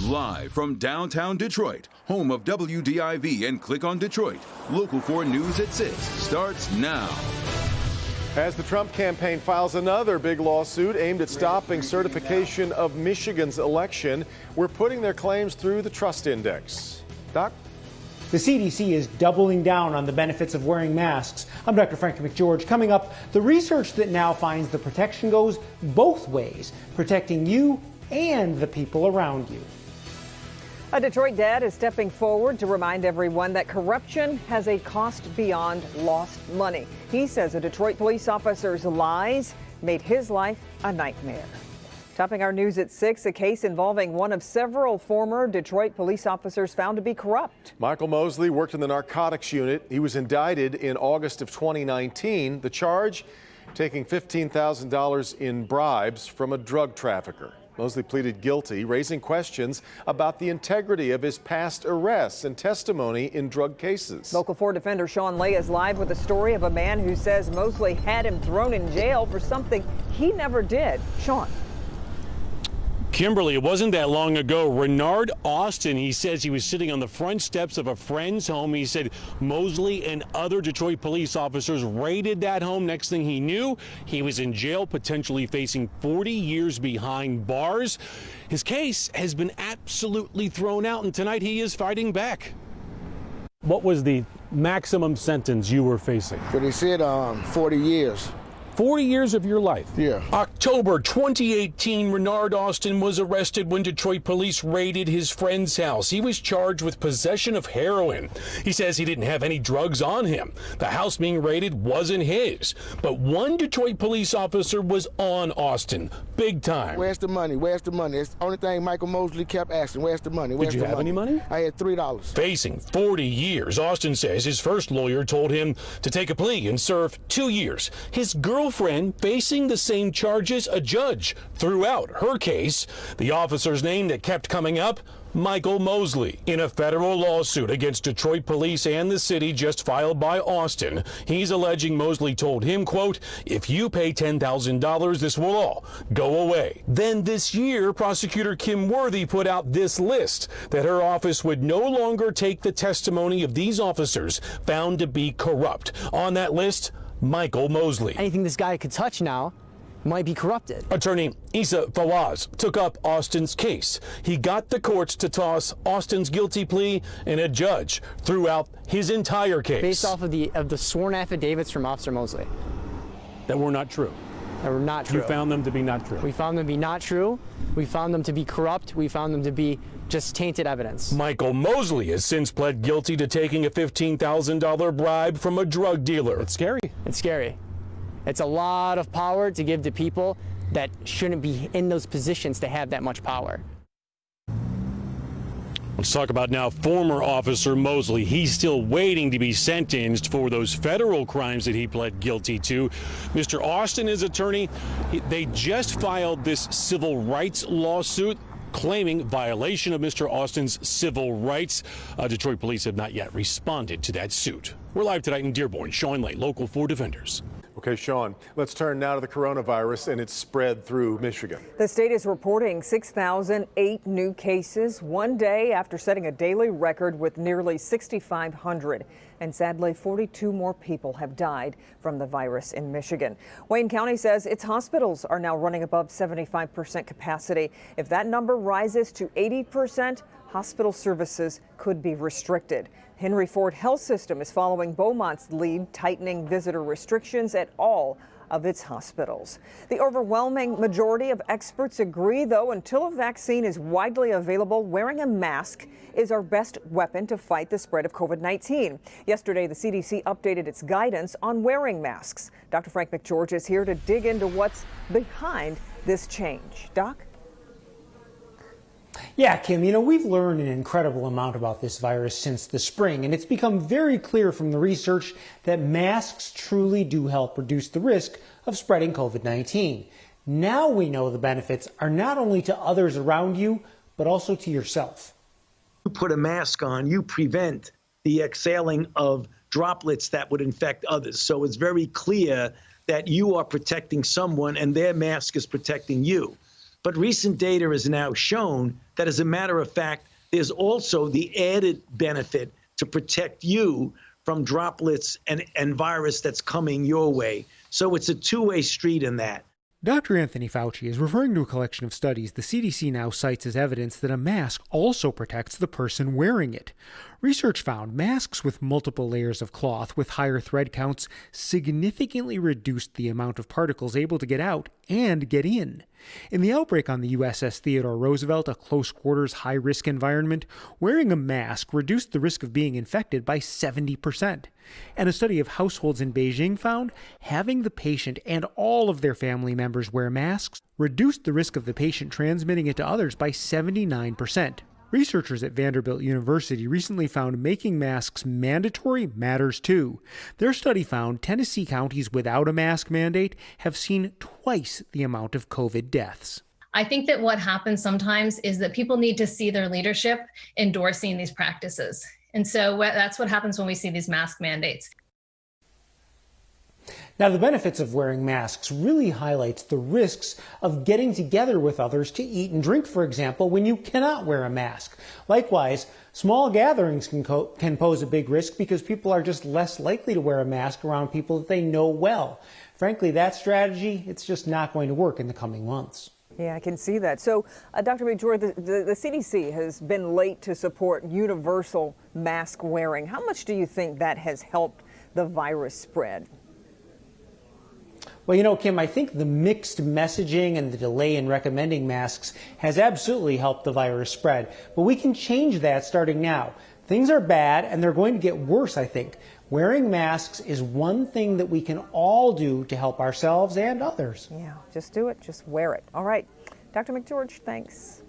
Live from downtown Detroit, home of WDIV and Click on Detroit, Local 4 News at 6 starts now. As the Trump campaign files another big lawsuit aimed at stopping certification of Michigan's election, we're putting their claims through the trust index. Doc? The CDC is doubling down on the benefits of wearing masks. I'm Dr. Frank McGeorge. Coming up, the research that now finds the protection goes both ways, protecting you and the people around you. A Detroit dad is stepping forward to remind everyone that corruption has a cost beyond lost money. He says a Detroit police officer's lies made his life a nightmare. Topping our news at 6, a case involving one of several former Detroit police officers found to be corrupt. Michael Mosley worked in the narcotics unit. He was indicted in August of 2019. The charge, taking $15,000 in bribes from a drug trafficker. Mosley pleaded guilty, raising questions about the integrity of his past arrests and testimony in drug cases. Local 4 defender Sean Lay is live with a story of a man who says Mosley had him thrown in jail for something he never did. Sean. Kimberly, it wasn't that long ago. Renard Austin, he says he was sitting on the front steps of a friend's home. He said Mosley and other Detroit police officers raided that home. Next thing he knew, he was in jail, potentially facing 40 years behind bars. His case has been absolutely thrown out, and tonight he is fighting back. What was the maximum sentence you were facing? But he said 40 years. 40 years of your life. Yeah. October 2018, Renard Austin was arrested when Detroit police raided his friend's house. He was charged with possession of heroin. He says he didn't have any drugs on him. The house being raided wasn't his. But one Detroit police officer was on Austin, big time. Where's the money? Where's the money? It's the only thing Michael Mosley kept asking. Where's the money? Did you have any money? I had $3. Facing 40 years, Austin says his first lawyer told him to take a plea and serve 2 years. His girlfriend facing the same charges, a judge threw out her case. The officer's name that kept coming up, Michael Mosley, in a federal lawsuit against Detroit police and the city just filed by Austin. He's alleging Mosley told him, quote, if you pay $10,000, this will all go away. Then this year, prosecutor Kim Worthy put out this list that her office would no longer take the testimony of these officers found to be corrupt. On that list, Michael Mosley. Anything this guy could touch now might be corrupted. Attorney Issa Fawaz took up Austin's case. He got the courts to toss Austin's guilty plea, and a judge threw out his entire case. Based off of the sworn affidavits from Officer Mosley. That were not true. That were not true. You found them to be not true. We found them to be not true. We found them to be corrupt. We found them to be just tainted evidence. Michael Mosley has since pled guilty to taking a $15,000 bribe from a drug dealer. It's scary. It's scary. It's a lot of power to give to people that shouldn't be in those positions to have that much power. Let's talk about now former Officer Mosley. He's still waiting to be sentenced for those federal crimes that he pled guilty to. Mr. Austin, his attorney, they just filed this civil rights lawsuit claiming violation of Mr. Austin's civil rights. Detroit police have not yet responded to that suit. We're live tonight in Dearborn. Sean Lay, Local 4 Defenders. Okay, Sean, let's turn now to the coronavirus and its spread through Michigan. The state is reporting 6,008 new cases one day after setting a daily record with nearly 6,500. And sadly, 42 more people have died from the virus in Michigan. Wayne County says its hospitals are now running above 75% capacity. If that number rises to 80%, hospital services could be restricted. Henry Ford Health System is following Beaumont's lead, tightening visitor restrictions at all of its hospitals. The overwhelming majority of experts agree, though, until a vaccine is widely available, wearing a mask is our best weapon to fight the spread of COVID-19. Yesterday, the CDC updated its guidance on wearing masks. Dr. Frank McGeorge is here to dig into what's behind this change. Doc? Yeah, Kim, we've learned an incredible amount about this virus since the spring, and it's become very clear from the research that masks truly do help reduce the risk of spreading COVID-19. Now we know the benefits are not only to others around you, but also to yourself. You put a mask on, you prevent the exhaling of droplets that would infect others. So it's very clear that you are protecting someone and their mask is protecting you. But recent data has now shown that, as a matter of fact, there's also the added benefit to protect you from droplets and virus that's coming your way. So it's a two-way street in that. Dr. Anthony Fauci is referring to a collection of studies the CDC now cites as evidence that a mask also protects the person wearing it. Research found masks with multiple layers of cloth with higher thread counts significantly reduced the amount of particles able to get out and get in. In the outbreak on the USS Theodore Roosevelt, a close-quarters, high-risk environment, wearing a mask reduced the risk of being infected by 70%. And a study of households in Beijing found having the patient and all of their family members wear masks reduced the risk of the patient transmitting it to others by 79%. Researchers at Vanderbilt University recently found making masks mandatory matters too. Their study found Tennessee counties without a mask mandate have seen twice the amount of COVID deaths. I think that what happens sometimes is that people need to see their leadership endorsing these practices. And so that's what happens when we see these mask mandates. Now, the benefits of wearing masks really highlights the risks of getting together with others to eat and drink, for example, when you cannot wear a mask. Likewise, small gatherings can pose a big risk because people are just less likely to wear a mask around people that they know well. Frankly, that strategy, it's just not going to work in the coming months. Yeah, I can see that. So, Dr. McGeorge, the CDC has been late to support universal mask wearing. How much do you think that has helped the virus spread? Well, you know, Kim, I think the mixed messaging and the delay in recommending masks has absolutely helped the virus spread. But we can change that starting now. Things are bad and they're going to get worse, I think. Wearing masks is one thing that we can all do to help ourselves and others. Yeah, just do it. Just wear it. All right. Dr. McGeorge, thanks.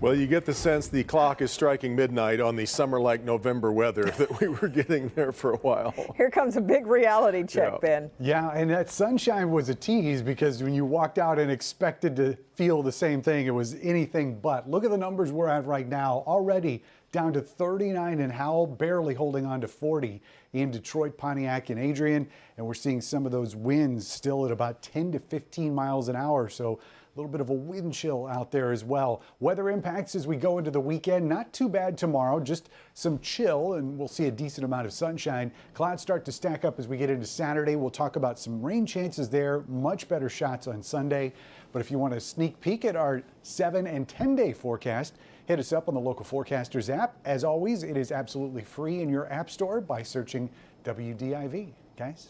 Well, you get the sense the clock is striking midnight on the summer-like November weather that we were getting there for a while. Here comes a big reality check, Ben. Yeah, and that sunshine was a tease because when you walked out and expected to feel the same thing, it was anything but. Look at the numbers we're at right now. Already down to 39 in Howell, barely holding on to 40 in Detroit, Pontiac, and Adrian. And we're seeing some of those winds still at about 10 to 15 miles an hour. So a little bit of a wind chill out there as well. Weather impacts as we go into the weekend. Not too bad tomorrow, just some chill, and we'll see a decent amount of sunshine. Clouds start to stack up as we get into Saturday. We'll talk about some rain chances there, much better shots on Sunday. But if you want a sneak peek at our 7 and 10-day forecast, hit us up on the Local Forecasters app. As always, it is absolutely free in your app store by searching WDIV. Guys?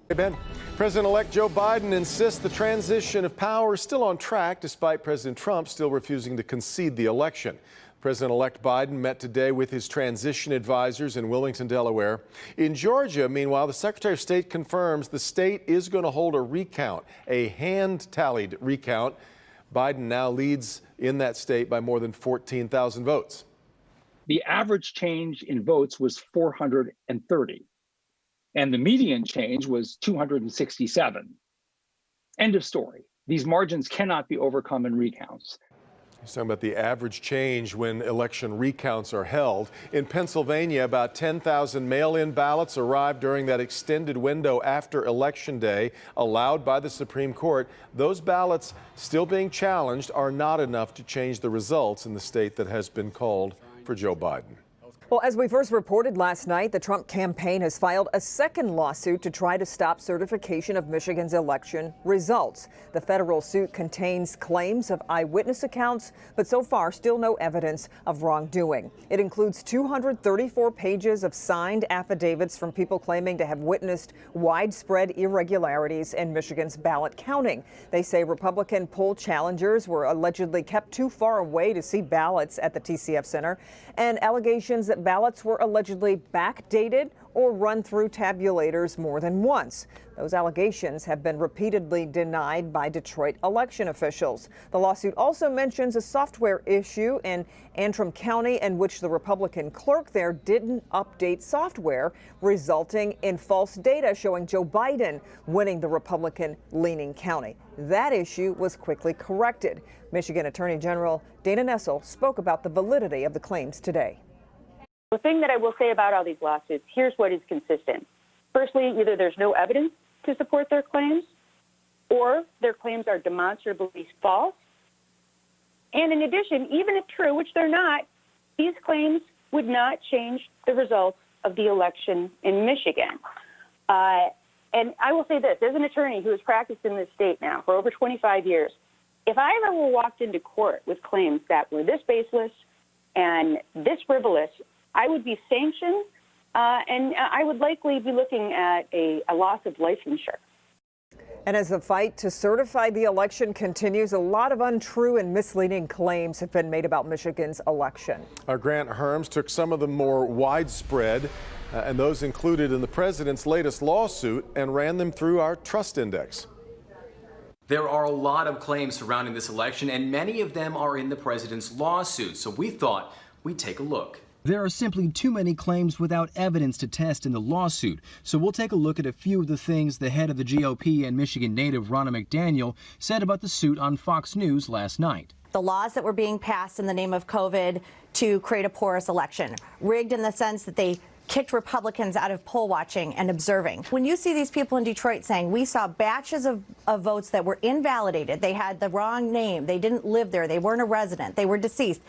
Hey, Ben. President-elect Joe Biden insists the transition of power is still on track despite President Trump still refusing to concede the election. President-elect Biden met today with his transition advisors in Wilmington, Delaware. In Georgia, meanwhile, the Secretary of State confirms the state is going to hold a recount, a hand-tallied recount. Biden now leads in that state by more than 14,000 votes. The average change in votes was 430. And the median change was 267. End of story. These margins cannot be overcome in recounts. He's talking about the average change when election recounts are held. In Pennsylvania, about 10,000 mail-in ballots arrived during that extended window after Election Day, allowed by the Supreme Court. Those ballots still being challenged are not enough to change the results in the state that has been called for Joe Biden. Well, as we first reported last night, the Trump campaign has filed a second lawsuit to try to stop certification of Michigan's election results. The federal suit contains claims of eyewitness accounts, but so far still no evidence of wrongdoing. It includes 234 pages of signed affidavits from people claiming to have witnessed widespread irregularities in Michigan's ballot counting. They say Republican poll challengers were allegedly kept too far away to see ballots at the TCF Center, and allegations that ballots were allegedly backdated or run through tabulators more than once. Those allegations have been repeatedly denied by Detroit election officials. The lawsuit also mentions a software issue in Antrim County in which the Republican clerk there didn't update software, resulting in false data showing Joe Biden winning the Republican-leaning county. That issue was quickly corrected. Michigan Attorney General Dana Nessel spoke about the validity of the claims today. The thing that I will say about all these lawsuits, here's what is consistent. Firstly, either there's no evidence to support their claims, or their claims are demonstrably false, And in addition, even if true, which they're not, these claims would not change the results of the election in Michigan. And I will say this, as an attorney who has practiced in this state now for over 25 years, if I ever walked into court with claims that were this baseless and this frivolous, I would be sanctioned, and I would likely be looking at a loss of licensure. And as the fight to certify the election continues, a lot of untrue and misleading claims have been made about Michigan's election. Our Grant Herms took some of the more widespread and those included in the president's latest lawsuit and ran them through our trust index. There are a lot of claims surrounding this election, and many of them are in the president's lawsuit. So we thought we'd take a look. There are simply too many claims without evidence to test in the lawsuit. So we'll take a look at a few of the things the head of the GOP and Michigan native Ronna McDaniel said about the suit on Fox News last night. The laws that were being passed in the name of COVID to create a porous election, rigged in the sense that they kicked Republicans out of poll watching and observing. When you see these people in Detroit saying we saw batches of votes that were invalidated, they had the wrong name, they didn't live there, they weren't a resident, they were deceased.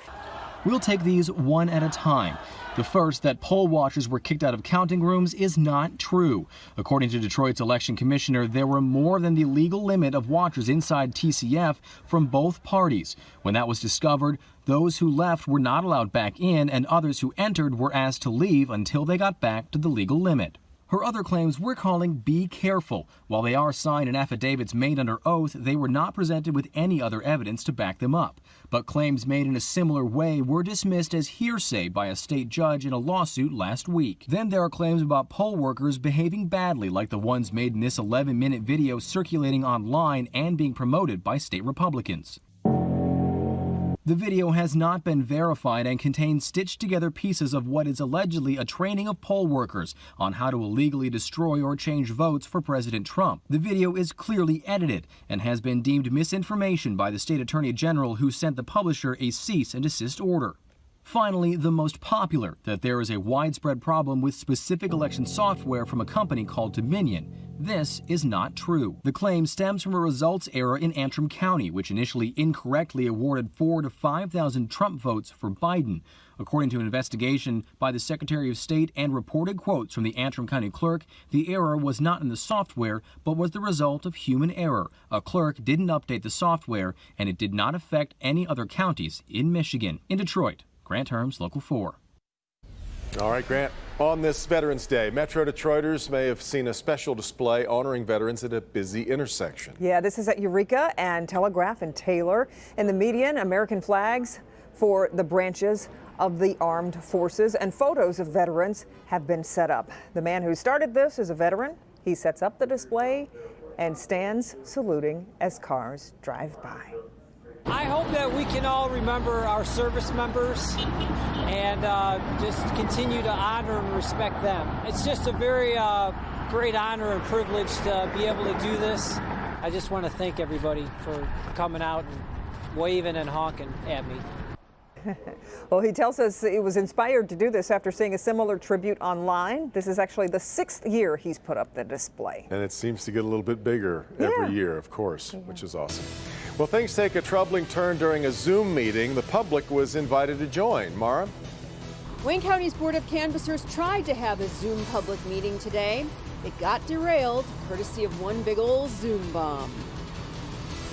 We'll take these one at a time. The first, that poll watchers were kicked out of counting rooms, is not true. According to Detroit's election commissioner, there were more than the legal limit of watchers inside TCF from both parties. When that was discovered, those who left were not allowed back in, and others who entered were asked to leave until they got back to the legal limit. Her other claims we're calling be careful. While they are signed and affidavits made under oath, they were not presented with any other evidence to back them up. But claims made in a similar way were dismissed as hearsay by a state judge in a lawsuit last week. Then there are claims about poll workers behaving badly, like the ones made in this 11-minute video circulating online and being promoted by state Republicans. The video has not been verified and contains stitched together pieces of what is allegedly a training of poll workers on how to illegally destroy or change votes for President Trump. The video is clearly edited and has been deemed misinformation by the state attorney general, who sent the publisher a cease and desist order. Finally, the most popular, that there is a widespread problem with specific election software from a company called Dominion. This is not true. The claim stems from a results error in Antrim County, which initially incorrectly awarded 4,000 to 5,000 Trump votes for Biden. According to an investigation by the Secretary of State and reported quotes from the Antrim County clerk, the error was not in the software, but was the result of human error. A clerk didn't update the software, and it did not affect any other counties in Michigan. In Detroit, Grant Herms, Local 4. All right, Grant. On this Veterans Day, Metro Detroiters may have seen a special display honoring veterans at a busy intersection. Yeah, this is at Eureka and Telegraph and Taylor. In the median, American flags for the branches of the armed forces, and photos of veterans have been set up. The man who started this is a veteran. He sets up the display and stands saluting as cars drive by. I hope that we can all remember our service members and just continue to honor and respect them. It's just a very great honor and privilege to be able to do this. I just want to thank everybody for coming out and waving and honking at me. Well, he tells us he was inspired to do this after seeing a similar tribute online. This is actually the 6th year he's put up the display. And it seems to get a little bit bigger every year, of course, which is awesome. Well, things take a troubling turn during a Zoom meeting. The public was invited to join. Mara? Wayne County's Board of Canvassers tried to have a Zoom public meeting today. It got derailed courtesy of one big old Zoom bomb.